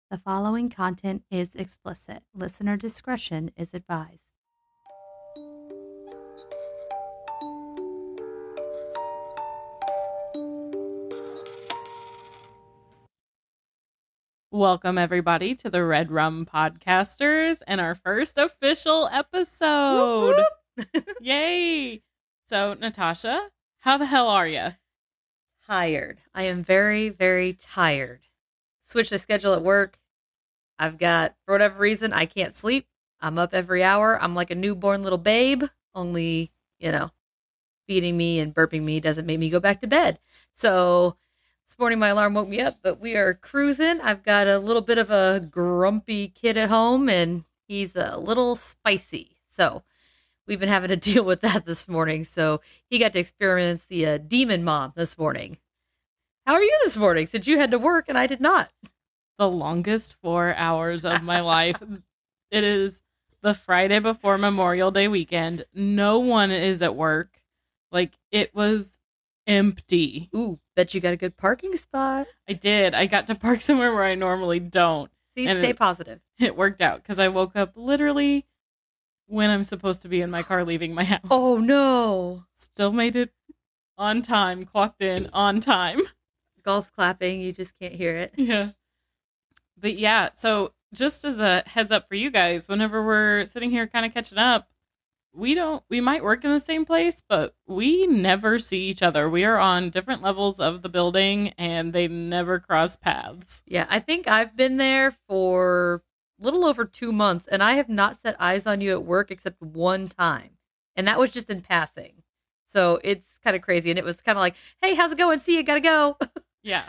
The following content is explicit. Listener discretion is advised. Welcome, everybody, to the Redrum Podcasters and our first official episode. Whoop, whoop. Yay! So, Natasha, how the hell are you? Tired. I am very, very tired. Switched the schedule at work. I've got, for whatever reason, I can't sleep. I'm up every hour. I'm like a newborn little babe, only, feeding me and burping me doesn't make me go back to bed. So this morning my alarm woke me up, but we are cruising. I've got a little bit of a grumpy kid at home, and he's a little spicy. So we've been having to deal with that this morning. So he got to experience the demon mom this morning. How are you this morning, since you had to work and I did not? The longest 4 hours of my life. It is the Friday before Memorial Day weekend. No one is at work. Like, it was empty. Ooh, bet you got a good parking spot. I did. I got to park somewhere where I normally don't. See, stay positive. It worked out because I woke up literally when I'm supposed to be in my car leaving my house. Oh, no. Still made it on time, clocked in on time. Golf clapping, you just can't hear it. Yeah. But yeah, so just as a heads up for you guys, whenever we're sitting here kind of catching up, we might work in the same place, but we never see each other. We are on different levels of the building and they never cross paths. Yeah, I think I've been there for a little over 2 months and I have not set eyes on you at work except one time. And that was just in passing. So it's kind of crazy. And it was kind of like, hey, how's it going? See you, gotta go. Yeah.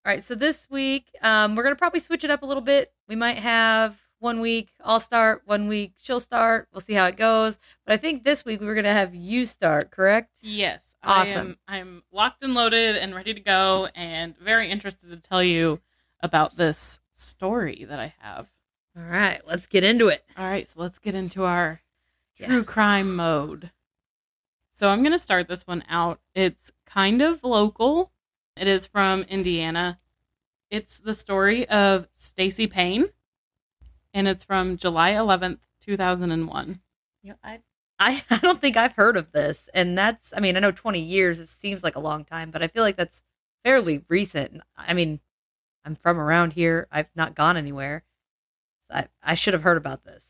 All right, so this week, we're going to probably switch it up a little bit. We might have 1 week I'll start, 1 week she'll start. We'll see how it goes. But I think this week we're going to have you start, correct? Yes. Awesome. I'm locked and loaded and ready to go and very interested to tell you about this story that I have. All right, let's get into it. All right, so let's get into our true crime mode. So I'm going to start this one out. It's kind of local. It is from Indiana. It's the story of Stacy Payne, and it's from July 11th, 2001. I don't think I've heard of this, and that's, I know 20 years, it seems like a long time, but I feel like that's fairly recent. I'm from around here. I've not gone anywhere. I should have heard about this.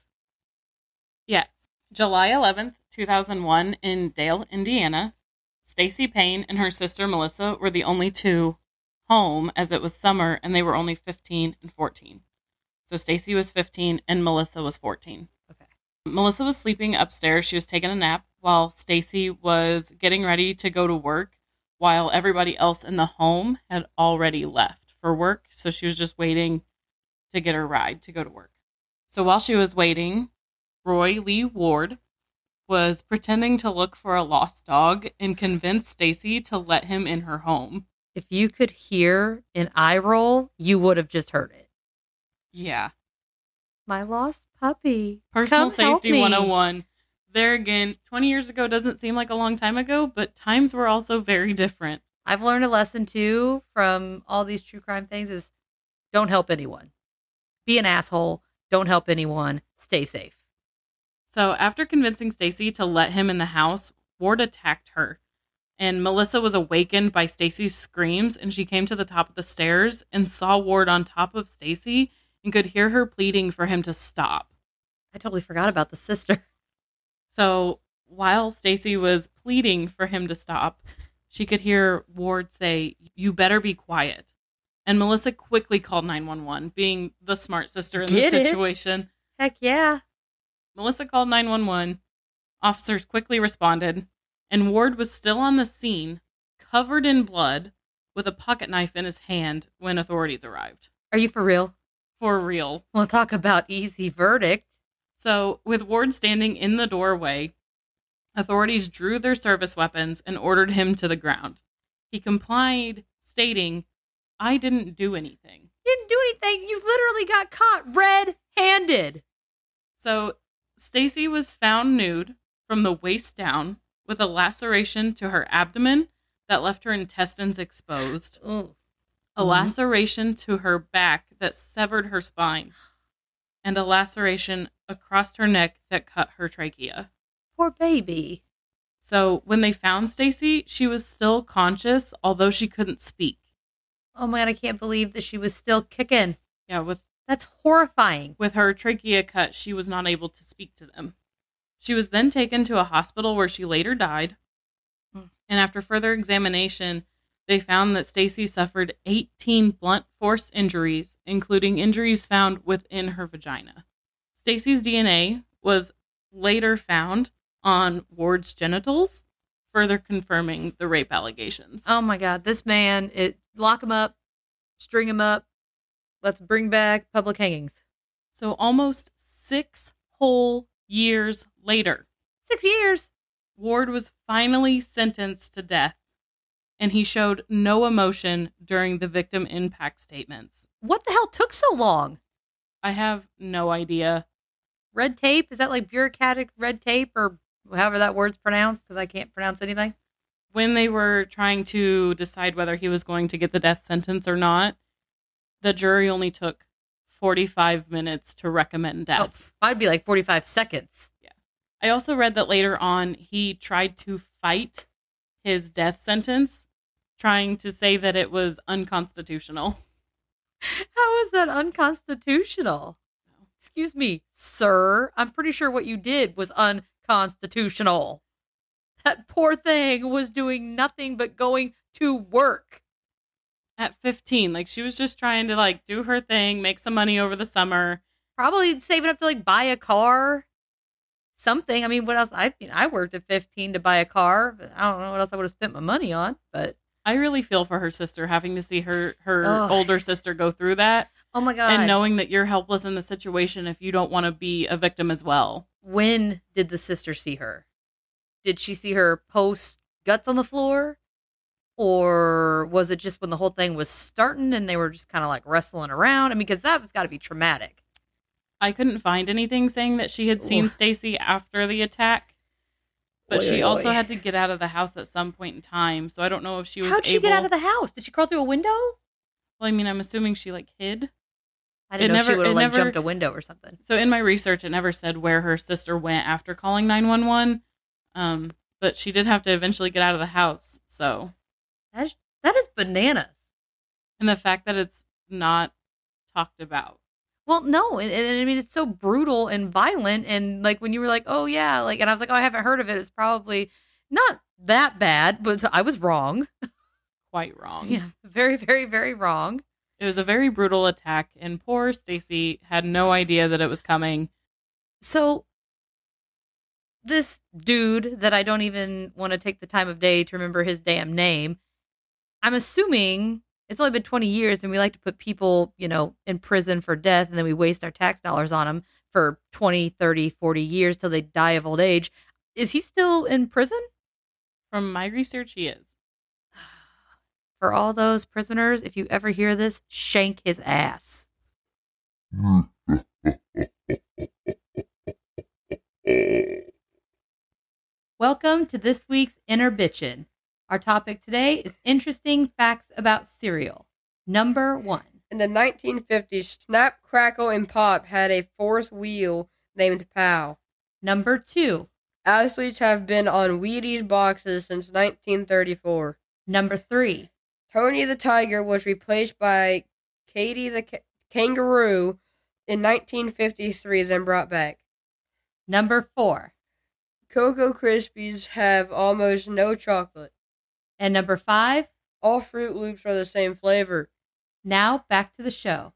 Yes. July 11th, 2001 in Dale, Indiana. Stacy Payne and her sister Melissa were the only two home as it was summer, and they were only 15 and 14. So Stacy was 15 and Melissa was 14. Okay. Melissa was sleeping upstairs. She was taking a nap while Stacy was getting ready to go to work, while everybody else in the home had already left for work. So she was just waiting to get her ride to go to work. So while she was waiting, Roy Lee Ward was pretending to look for a lost dog and convinced Stacy to let him in her home. If you could hear an eye roll, you would have just heard it. Yeah. My lost puppy. Personal Come safety help me. 101. There again, 20 years ago doesn't seem like a long time ago, but times were also very different. I've learned a lesson too from all these true crime things is don't help anyone. Be an asshole. Don't help anyone. Stay safe. So after convincing Stacy to let him in the house, Ward attacked her. And Melissa was awakened by Stacy's screams, and she came to the top of the stairs and saw Ward on top of Stacy and could hear her pleading for him to stop. I totally forgot about the sister. So while Stacy was pleading for him to stop, she could hear Ward say, "You better be quiet." And Melissa quickly called 911, being the smart sister in this situation. Heck yeah. Melissa called 911. Officers quickly responded, and Ward was still on the scene, covered in blood, with a pocket knife in his hand when authorities arrived. Are you for real? For real. We'll talk about easy verdict. So, with Ward standing in the doorway, authorities drew their service weapons and ordered him to the ground. He complied, stating, "I didn't do anything." You didn't do anything. You literally got caught red-handed. So, Stacy was found nude from the waist down with a laceration to her abdomen that left her intestines exposed. Ooh. a laceration to her back that severed her spine, and a laceration across her neck that cut her trachea. Poor baby. So when they found Stacy, she was still conscious, although she couldn't speak. Oh my God, I can't believe that she was still kicking. Yeah, That's horrifying. with her trachea cut, she was not able to speak to them. She was then taken to a hospital where she later died. And after further examination, they found that Stacy suffered 18 blunt force injuries, including injuries found within her vagina. Stacy's DNA was later found on Ward's genitals, further confirming the rape allegations. Oh my God, this man, lock him up, string him up. Let's bring back public hangings. So almost 6 whole years later, 6 years. Ward was finally sentenced to death, and he showed no emotion during the victim impact statements. What the hell took so long? I have no idea. Red tape? Is that like bureaucratic red tape or however that word's pronounced? Because I can't pronounce anything. When they were trying to decide whether he was going to get the death sentence or not, the jury only took 45 minutes to recommend death. Oh, I'd be like 45 seconds. Yeah. I also read that later on he tried to fight his death sentence, trying to say that it was unconstitutional. How is that unconstitutional? Excuse me, sir. I'm pretty sure what you did was unconstitutional. That poor thing was doing nothing but going to work. At 15, like she was just trying to like do her thing, make some money over the summer. Probably saving up to like buy a car. Something. I mean, what else? I worked at 15 to buy a car. But I don't know what else I would have spent my money on, but I really feel for her sister, having to see her older sister go through that. Oh my God. And knowing that you're helpless in the situation if you don't want to be a victim as well. When did the sister see her? Did she see her post guts on the floor? Or was it just when the whole thing was starting and they were just kind of like wrestling around? I mean, because that was got to be traumatic. I couldn't find anything saying that she had seen Stacy after the attack. But she also had to get out of the house at some point in time. So I don't know if she was How'd she get out of the house? Did she crawl through a window? Well, I mean, I'm assuming she like hid. I didn't know she would have like jumped a window or something. So in my research, it never said where her sister went after calling 911. But she did have to eventually get out of the house. So that is bananas. And the fact that it's not talked about. Well, no, and I mean, it's so brutal and violent. And like when you were like, oh yeah, like, and I was like, oh, I haven't heard of it. It's probably not that bad, but I was wrong. Quite wrong. Yeah, very, very, very wrong. It was a very brutal attack, and poor Stacy had no idea that it was coming. So this dude that I don't even want to take the time of day to remember his damn name, I'm assuming it's only been 20 years and we like to put people, in prison for death and then we waste our tax dollars on them for 20, 30, 40 years till they die of old age. Is he still in prison? From my research, he is. For all those prisoners, if you ever hear this, shank his ass. Welcome to this week's Inner Bitchin'. Our topic today is interesting facts about cereal. Number 1. In the 1950s, Snap, Crackle, and Pop had a fourth wheel named Pow. Number 2. Athletes have been on Wheaties boxes since 1934. Number 3. Tony the Tiger was replaced by Katie the Kangaroo in 1953, then brought back. Number 4. Cocoa Krispies have almost no chocolate. And number 5. All Fruit Loops are the same flavor. Now, back to the show.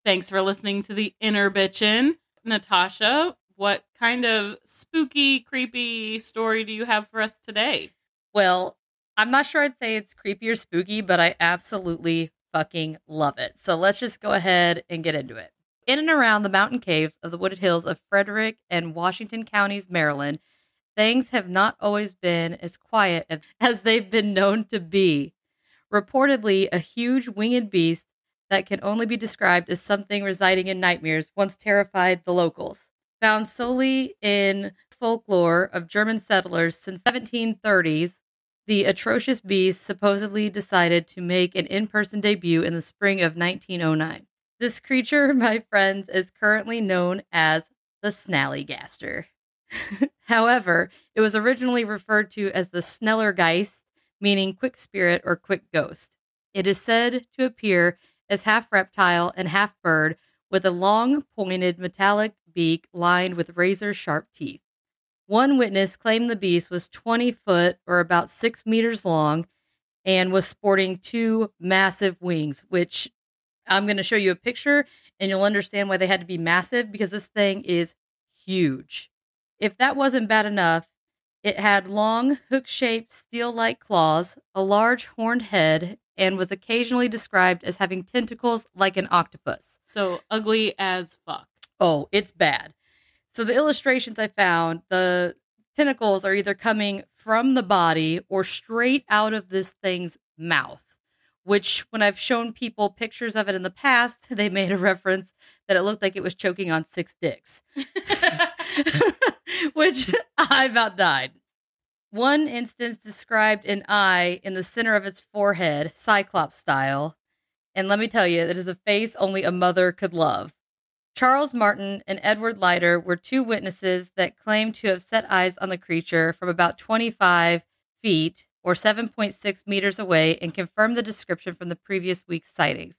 Thanks for listening to the Inner Bitchin'. Natasha, what kind of spooky, creepy story do you have for us today? Well, I'm not sure I'd say it's creepy or spooky, but I absolutely fucking love it. So let's just go ahead and get into it. In and around the mountain caves of the wooded hills of Frederick and Washington counties, Maryland, things have not always been as quiet as they've been known to be. Reportedly, a huge winged beast that can only be described as something residing in nightmares once terrified the locals. Found solely in folklore of German settlers since 1730s, the atrocious beast supposedly decided to make an in-person debut in the spring of 1909. This creature, my friends, is currently known as the Snallygaster. However, it was originally referred to as the Snellergeist, meaning quick spirit or quick ghost. It is said to appear as half reptile and half bird with a long, pointed, metallic beak lined with razor-sharp teeth. One witness claimed the beast was 20 foot or about 6 meters long and was sporting two massive wings, which I'm going to show you a picture and you'll understand why they had to be massive because this thing is huge. If that wasn't bad enough, it had long, hook-shaped, steel-like claws, a large horned head, and was occasionally described as having tentacles like an octopus. So ugly as fuck. Oh, it's bad. So the illustrations I found, the tentacles are either coming from the body or straight out of this thing's mouth, which when I've shown people pictures of it in the past, they made a reference that it looked like it was choking on 6 dicks, which I about died. One instance described an eye in the center of its forehead, Cyclops style. And let me tell you, it is a face only a mother could love. Charles Martin and Edward Leiter were two witnesses that claimed to have set eyes on the creature from about 25 feet or 7.6 meters away and confirmed the description from the previous week's sightings.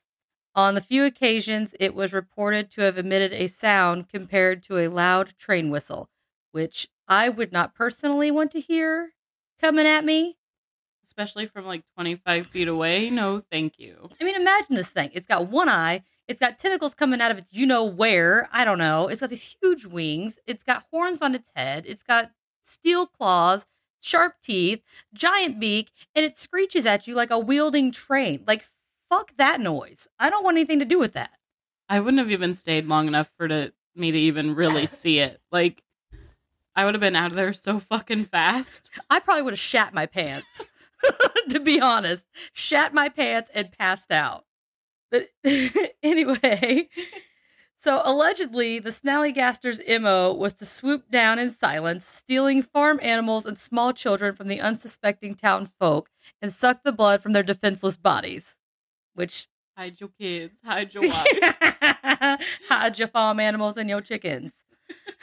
On the few occasions, it was reported to have emitted a sound compared to a loud train whistle, which I would not personally want to hear coming at me. Especially from like 25 feet away. No, thank you. I mean, imagine this thing. It's got one eye. It's got tentacles coming out of its you-know-where. I don't know. It's got these huge wings. It's got horns on its head. It's got steel claws, sharp teeth, giant beak, and it screeches at you like a wielding train. Like, fuck that noise. I don't want anything to do with that. I wouldn't have even stayed long enough for me to even really see it. Like, I would have been out of there so fucking fast. I probably would have shat my pants, to be honest. Shat my pants and passed out. But anyway, so allegedly, the Snallygaster's MO was to swoop down in silence, stealing farm animals and small children from the unsuspecting town folk and suck the blood from their defenseless bodies. Which... hide your kids, hide your wife. Hide your farm animals and your chickens.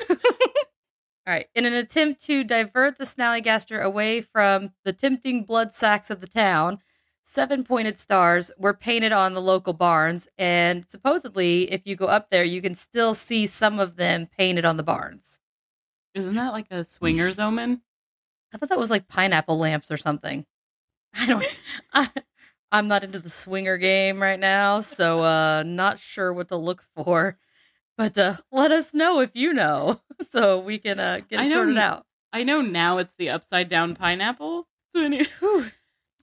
All right. In an attempt to divert the Snallygaster away from the tempting blood sacks of the town, 7 pointed stars were painted on the local barns, and supposedly, if you go up there, you can still see some of them painted on the barns. Isn't that like a swinger's omen? I thought that was like pineapple lamps or something. I'm not into the swinger game right now, so not sure what to look for. But let us know if you know, so we can get it sorted out. I know now it's the upside down pineapple. So anyway,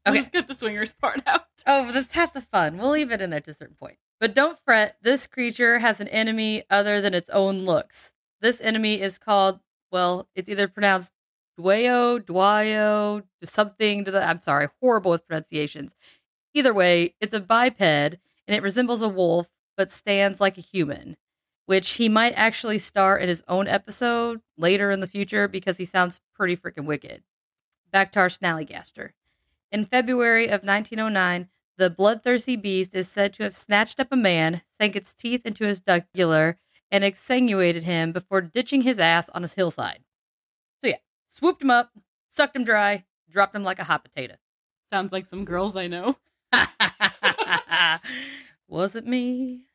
Okay. Let's get the swingers part out. Oh, that's half the fun. We'll leave it in there to a certain point. But don't fret, this creature has an enemy other than its own looks. This enemy is called, well, it's either pronounced Dwayo, something to the, I'm sorry, horrible with pronunciations. Either way, it's a biped, and it resembles a wolf, but stands like a human, which he might actually star in his own episode later in the future because he sounds pretty freaking wicked. Back to our Snallygaster. In February of 1909, the bloodthirsty beast is said to have snatched up a man, sank its teeth into his jugular, and exsanguinated him before ditching his ass on his hillside. So yeah, swooped him up, sucked him dry, dropped him like a hot potato. Sounds like some girls I know. Was it me?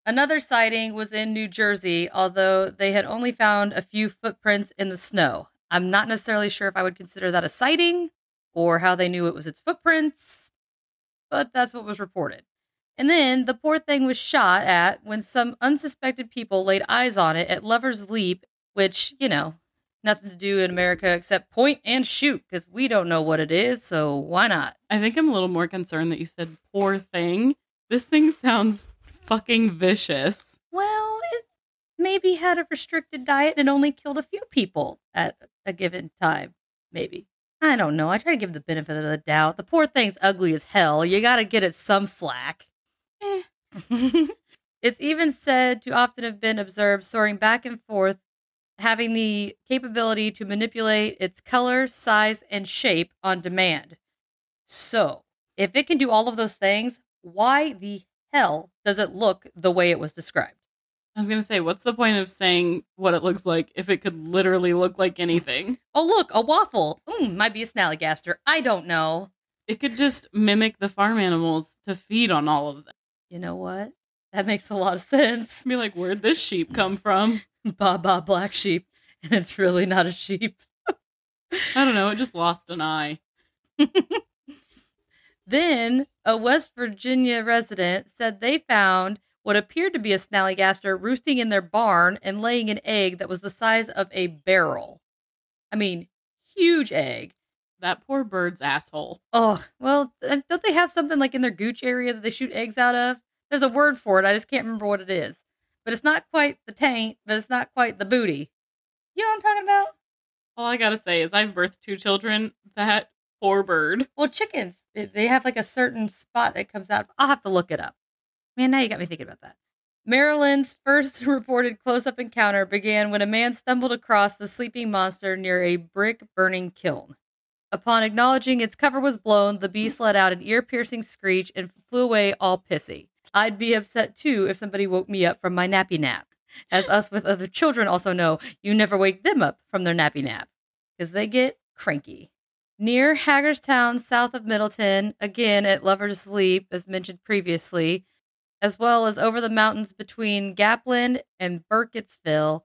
Another sighting was in New Jersey, although they had only found a few footprints in the snow. I'm not necessarily sure if I would consider that a sighting or how they knew it was its footprints, but that's what was reported. And then the poor thing was shot at when some unsuspected people laid eyes on it at Lover's Leap, which, you know, nothing to do in America except point and shoot, because we don't know what it is, so why not? I think I'm a little more concerned that you said poor thing. This thing sounds fucking vicious. Well, it maybe had a restricted diet and only killed a few people at a given time. Maybe. I don't know. I try to give the benefit of the doubt. The poor thing's ugly as hell. You gotta get it some slack. It's even said to often have been observed soaring back and forth having the capability to manipulate its color, size, and shape on demand. So, if it can do all of those things, why the hell does it look the way it was described? I was going to say, what's the point of saying what it looks like if it could literally look like anything? Oh, look, a waffle. Might be a Snallygaster. I don't know. It could just mimic the farm animals to feed on all of them. You know what? That makes a lot of sense. Be like, where'd this sheep come from? Baba black sheep. And it's really not a sheep. I don't know. It just lost an eye. Then, a West Virginia resident said they found what appeared to be a Snallygaster roosting in their barn and laying an egg that was the size of a barrel. I mean, huge egg. That poor bird's asshole. Oh, well, don't they have something like in their gooch area that they shoot eggs out of? There's a word for it. I just can't remember what it is. But it's not quite the taint, but it's not quite the booty. You know what I'm talking about? All I gotta say is I've birthed 2 children. That poor bird. Well, chickens, they have like a certain spot that comes out. I'll have to look it up. Man, now you got me thinking about that. Maryland's first reported close-up encounter began when a man stumbled across the sleeping monster near a brick-burning kiln. Upon acknowledging its cover was blown, the beast let out an ear-piercing screech and flew away all pissy. I'd be upset too if somebody woke me up from my nappy nap. As us with other children also know, you never wake them up from their nappy nap, because they get cranky. Near Hagerstown, south of Middleton, again at Lover's Leap, as mentioned previously, as well as over the mountains between Gapland and Burkittsville,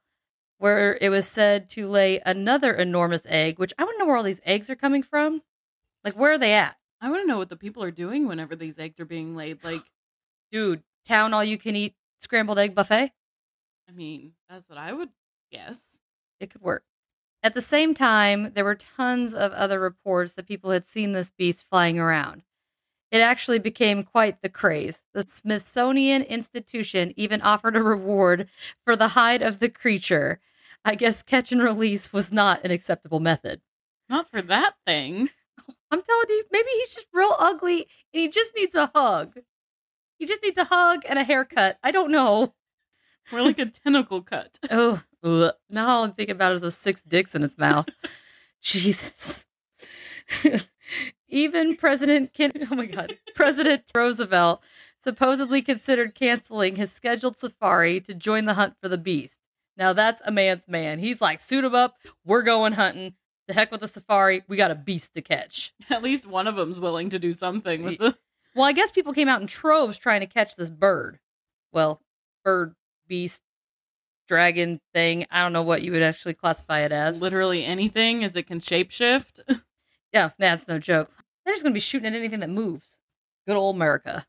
where it was said to lay another enormous egg, which I want to know where all these eggs are coming from. Like, where are they at? I want to know what the people are doing whenever these eggs are being laid. Like, dude, town all-you-can-eat scrambled egg buffet? I mean, that's what I would guess. It could work. At the same time, there were tons of other reports that people had seen this beast flying around. It actually became quite the craze. The Smithsonian Institution even offered a reward for the hide of the creature. I guess catch and release was not an acceptable method. Not for that thing. I'm telling you, maybe he's just real ugly and he just needs a hug. He just needs a hug and a haircut. I don't know. More like a tentacle cut. Oh, ugh. Now all I'm thinking about is those 6 dicks in its mouth. Jesus. Even President Roosevelt supposedly considered canceling his scheduled safari to join the hunt for the beast. Now that's a man's man. He's like, suit him up. We're going hunting. The heck with the safari. We got a beast to catch. At least one of them's willing to do something with the... Well, I guess people came out in troves trying to catch this bird. Well, bird, beast, dragon thing. I don't know what you would actually classify it as. Literally anything, as it can shapeshift. Yeah, that's no joke. They're just going to be shooting at anything that moves. Good old America.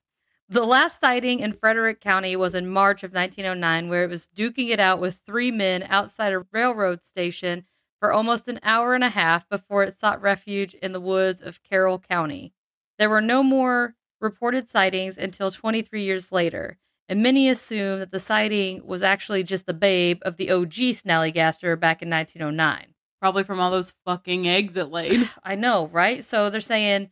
The last sighting in Frederick County was in March of 1909, where it was duking it out with 3 men outside a railroad station for almost an hour and a half before it sought refuge in the woods of Carroll County. There were no more reported sightings until 23 years later, and many assume that the sighting was actually just the babe of the OG Snallygaster back in 1909. Probably from all those fucking eggs it laid. I know, right? So they're saying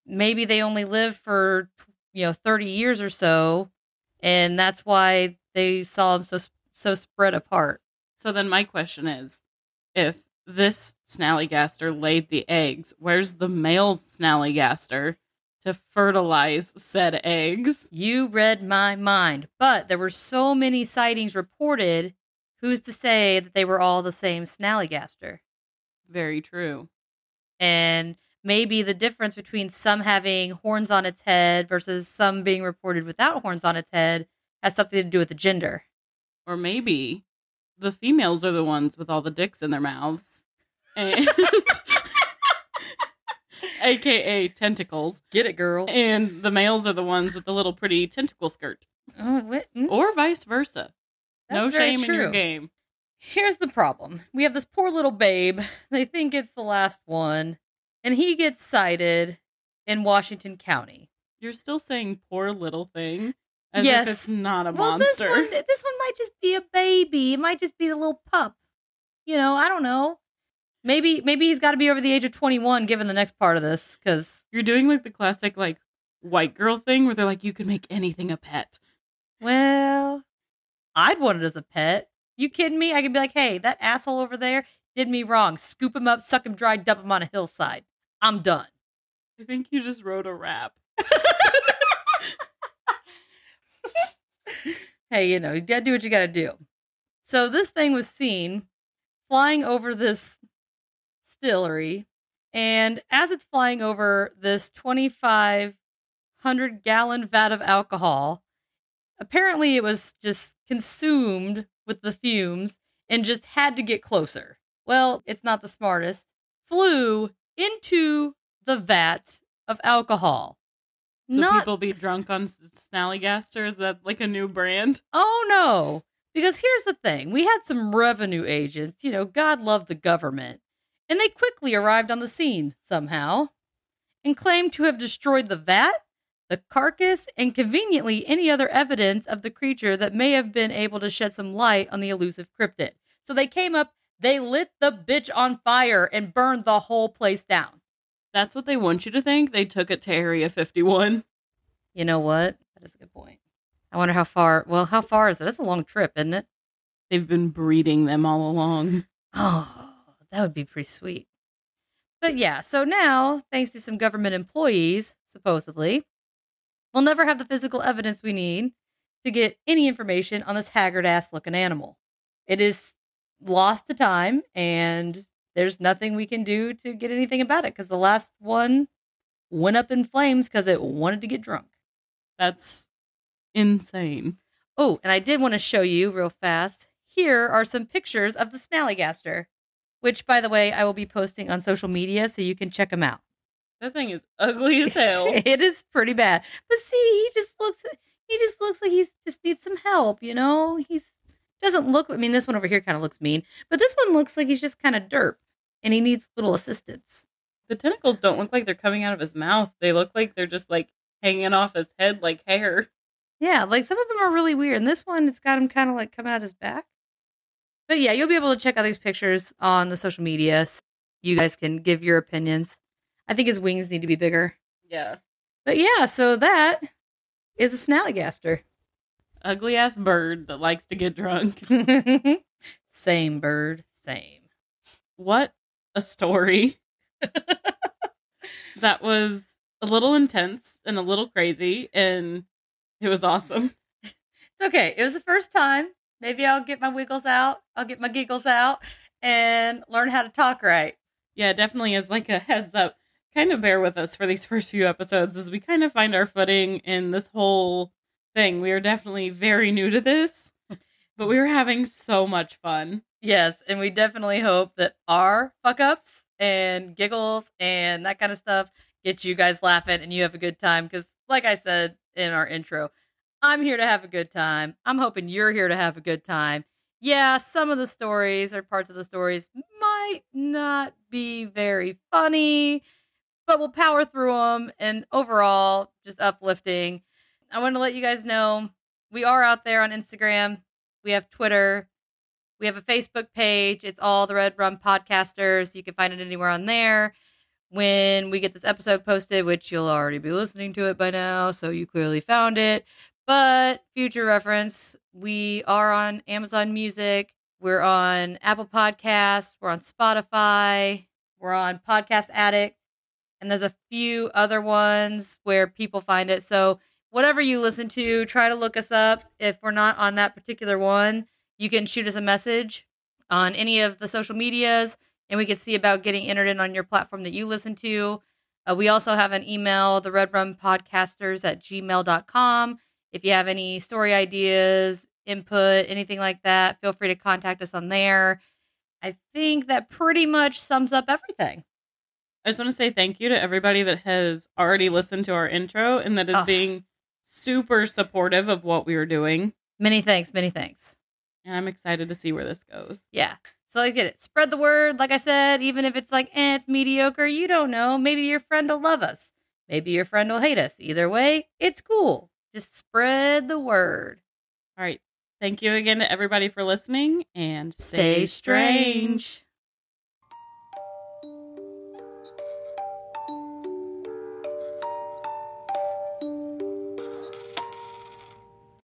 maybe they only lived for 30 years or so, and that's why they saw them so spread apart. So then my question is, if this Snallygaster laid the eggs, where's the male Snallygaster to fertilize said eggs? You read my mind. But there were so many sightings reported, who's to say that they were all the same Snallygaster? Very true. And maybe the difference between some having horns on its head versus some being reported without horns on its head has something to do with the gender. Or maybe the females are the ones with all the dicks in their mouths. And AKA tentacles. Get it, girl. And the males are the ones with the little pretty tentacle skirt. Oh, what? Or vice versa. That's no shame true. in your game. Here's the problem. We have this poor little babe. They think it's the last one. And he gets sighted in Washington County. You're still saying poor little thing? As yes. if it's not a monster. This one might just be a baby. It might just be a little pup. I don't know. Maybe he's got to be over the age of 21 given the next part of this, because... You're doing like the classic like white girl thing where they're like, you can make anything a pet. Well, I'd want it as a pet. You kidding me? I could be like, hey, that asshole over there did me wrong. Scoop him up, suck him dry, dump him on a hillside. I'm done. I think you just wrote a rap. Hey, you gotta do what you gotta do. So this thing was seen flying over this distillery, and as it's flying over this 2,500-gallon vat of alcohol, apparently it was just consumed with the fumes and just had to get closer. Well, it's not the smartest. Flew into the vat of alcohol. So people be drunk on Snallygaster? Is that like a new brand? Oh, no. Because here's the thing. We had some revenue agents, God love the government. And they quickly arrived on the scene somehow and claimed to have destroyed the vat, the carcass, and conveniently any other evidence of the creature that may have been able to shed some light on the elusive cryptid. So they came up, they lit the bitch on fire and burned the whole place down. That's what they want you to think? They took it to Area 51. You know what? That is a good point. I wonder how far. Well, how far is it? That's a long trip, isn't it? They've been breeding them all along. Oh, that would be pretty sweet. But yeah, so now, thanks to some government employees, supposedly, we'll never have the physical evidence we need to get any information on this haggard-ass looking animal. It is lost to time, and there's nothing we can do to get anything about it, because the last one went up in flames because it wanted to get drunk. That's insane. Oh, and I did want to show you real fast. Here are some pictures of the Snallygaster, which, by the way, I will be posting on social media so you can check them out. That thing is ugly as hell. It is pretty bad. But see, he just looks like he just needs some help, He's doesn't look, I mean, this one over here kind of looks mean, but this one looks like he's just kind of derp and he needs little assistance. The tentacles don't look like they're coming out of his mouth. They look like they're just like hanging off his head like hair. Yeah, like some of them are really weird. And this one, it's got him kind of like coming out his back. But yeah, you'll be able to check out these pictures on the social media. So you guys can give your opinions. I think his wings need to be bigger. Yeah. But yeah, so that is a Snallygaster. Ugly ass bird that likes to get drunk. Same bird, same. What a story. That was a little intense and a little crazy, and it was awesome. It's okay. It was the first time. Maybe I'll get my wiggles out. I'll get my giggles out and learn how to talk right. Yeah, it definitely is like a heads up. Kind of bear with us for these first few episodes as we kind of find our footing in this whole thing. We are definitely very new to this, but we were having so much fun. Yes, and we definitely hope that our fuck ups and giggles and that kind of stuff get you guys laughing and you have a good time. Because, like I said in our intro, I'm here to have a good time. I'm hoping you're here to have a good time. Yeah, some of the stories or parts of the stories might not be very funny, but we'll power through them, and overall, just uplifting. I want to let you guys know we are out there on Instagram. We have Twitter. We have a Facebook page. It's all the Redrum Podcasters. You can find it anywhere on there. When we get this episode posted, which you'll already be listening to it by now, so you clearly found it. But future reference, we are on Amazon Music. We're on Apple Podcasts. We're on Spotify. We're on Podcast Addict. And there's a few other ones where people find it. So whatever you listen to, try to look us up. If we're not on that particular one, you can shoot us a message on any of the social medias, and we can see about getting entered in on your platform that you listen to. We also have an email, the redrumpodcasters@gmail.com. If you have any story ideas, input, anything like that, feel free to contact us on there. I think that pretty much sums up everything. I just want to say thank you to everybody that has already listened to our intro and that is being super supportive of what we were doing. Many thanks, many thanks. And I'm excited to see where this goes. Yeah. So I get it. Spread the word. Like I said, even if it's like, it's mediocre, you don't know. Maybe your friend will love us. Maybe your friend will hate us. Either way, it's cool. Just spread the word. All right. Thank you again to everybody for listening, and stay strange.